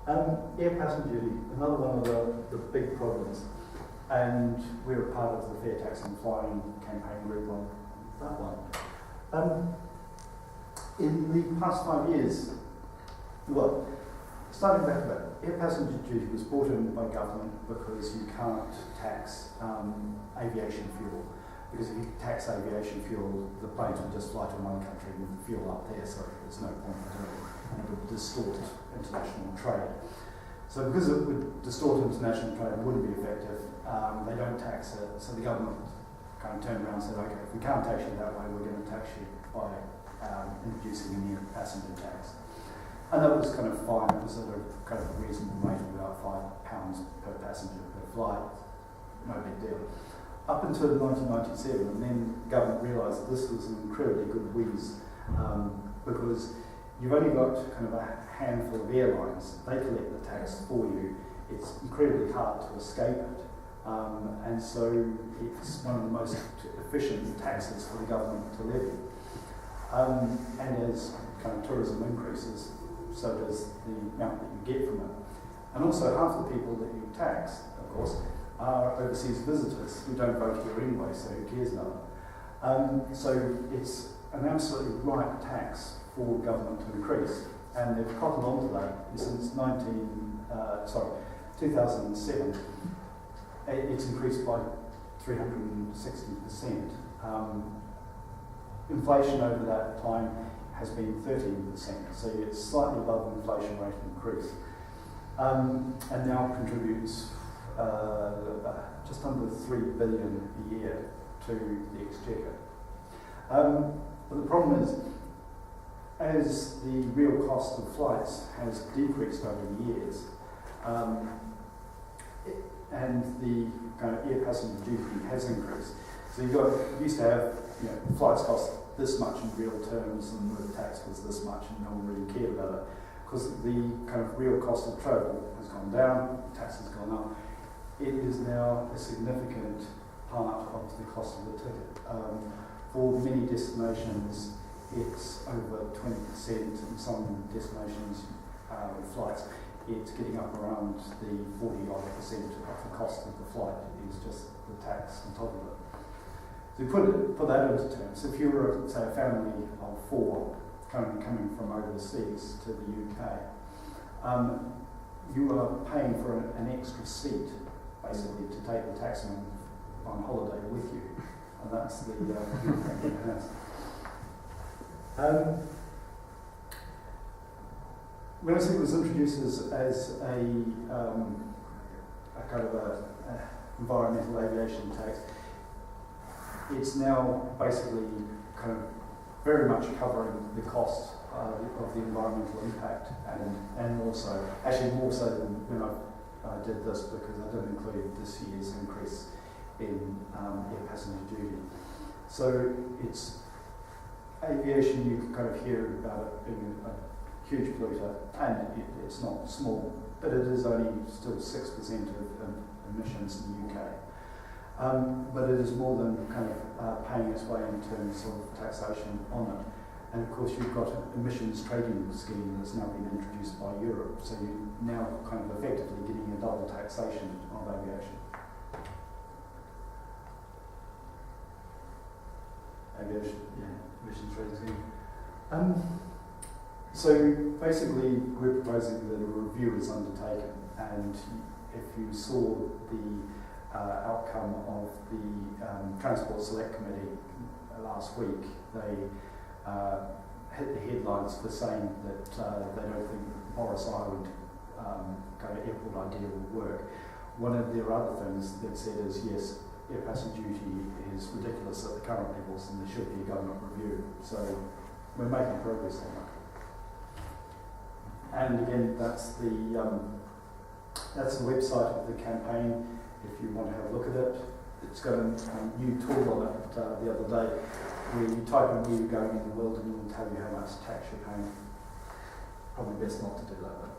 Air passenger duty, another one of the big problems. And we're a part of the Fair Tax and Flying campaign group on that one. In the past 5 years, well, starting back a bit, air passenger duty was brought in by government because you can't tax aviation fuel. Because if you tax aviation fuel, the planes would just fly to one country with the fuel up there, so there's no point in doing it, and it would distort international trade. So because it would distort international trade and wouldn't be effective, they don't tax it, so the government kind of turned around and said, okay, if we can't tax you that way, we're going to tax you by introducing a new passenger tax. And that was kind of fine. It was at a kind of reasonable rate of about £5 per passenger per flight. No big deal. Up until 1997, and then government realised that this was an incredibly good wheeze because you've only got kind of a handful of airlines. They collect the tax for you. It's incredibly hard to escape it. And so it's one of the most efficient taxes for the government to levy. And as kind of tourism increases, so does the amount that you get from it. And also half the people that you tax, of course, are overseas visitors who don't vote here anyway, so who cares about it. So it's an absolutely right tax for government to increase. And they've cottoned on to that since 2007. It's increased by 360%. Inflation over that time has been 13%, so it's slightly above the inflation rate increase. And now contributes just under $3 billion a year to the exchequer. But the problem is, as the real cost of flights has decreased over the years, and the kind of air passenger duty has increased. So you used to have, flights cost this much in real terms, and the tax was this much, and no one really cared about it, because the kind of real cost of travel has gone down, tax has gone up. It is now a significant part of the cost of the ticket. For many destinations, it's over 20%, and some destinations with flights, it's getting up around the 40% of the cost of the flight is just the tax on top of it. So you put that into terms. If you were, say, a family of 4 coming from overseas to the UK, you are paying for an extra seat, basically, to take the taxman on holiday with you. And that's the thing it has. When I say it was introduced as a kind of a environmental aviation tax, it's now basically kind of very much covering the cost of the environmental impact, and also, actually more so than when I did this, because I didn't include this year's increase in air passenger duty. So it's aviation, you can kind of hear about it being a huge polluter, and it's not small, but it is only still 6% of emissions in the UK. But it is more than kind of paying its way in terms of taxation on it. And of course you've got an emissions trading scheme that's now been introduced by Europe, so you're now kind of effectively getting a double taxation of aviation. Emissions trading scheme. So basically we're proposing that a review is undertaken, and if you saw the outcome of the Transport Select Committee last week, they hit the headlines for saying that they don't think Morris Island kind of airport idea will work. One of their other things they've said is, yes, air passenger duty is ridiculous at the current levels and there should be a government review. So we're making progress on that. And again, that's the website of the campaign. If you want to have a look at it, it's got a new tool on it the other day where you type in where you're going in the world and it will tell you how much tax you're paying. Probably best not to do that, but